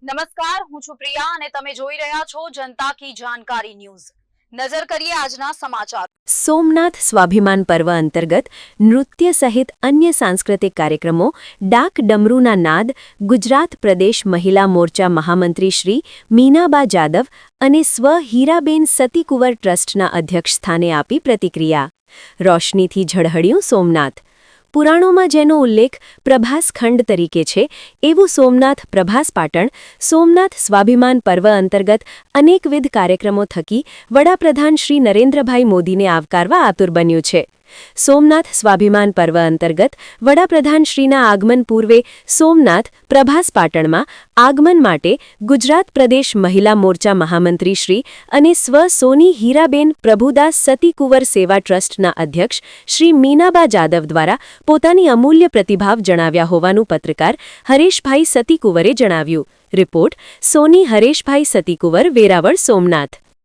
નમસ્કાર, હું છું પ્રિયા અને તમે જોઈ રહ્યા છો જનતા કી જાણકારી ન્યૂઝ। નજર કરીએ આજના સમાચાર। સોમનાથ સ્વાભિમાન પર્વ અંતર્ગત નૃત્ય સહિત અન્ય સાંસ્કૃતિક કાર્યક્રમો ડાક ડમરૂના નાદ ગુજરાત પ્રદેશ મહિલા મોરચા મહામંત્રી શ્રી મીનાબા જાદવ અને સ્વ હીરાબેન સતીકુંવર ટ્રસ્ટના અધ્યક્ષ સ્થાને આપી પ્રતિક્રિયા। રોશનીથી ઝળહળ્યું સોમનાથ। પુરાણોમાં જેનો ઉલ્લેખ પ્રભાસ ખંડ તરીકે છે એવું સોમનાથ પ્રભાસ પાટણ સોમનાથ સ્વાભિમાન પર્વ અંતર્ગત અનેકવિધ કાર્યક્રમો થકી વડાપ્રધાન શ્રી નરેન્દ્રભાઈ મોદીને આવકારવા આતુર બન્યું છે। સોમનાથ સ્વાભિમાન પર્વ અંતર્ગત વડાપ્રધાન શ્રીના આગમન પૂર્વે સોમનાથ પ્રભાસ પાટણમાં આગમન માટે ગુજરાત પ્રદેશ મહિલા મોરચા મહામંત્રી શ્રી અને સ્વ સોની હીરાબેન પ્રભુદાસ સતીકુંવર સેવા ટ્રસ્ટના અધ્યક્ષ શ્રી મીનાબા જાદવ દ્વારા પોતાની અમૂલ્ય પ્રતિભાવ જણાવ્યા હોવાનું પત્રકાર હરેશભાઈ સતીકુંવરે જણાવ્યું। રિપોર્ટ સોની હરેશભાઈ સતીકુંવર, વેરાવળ, સોમનાથ।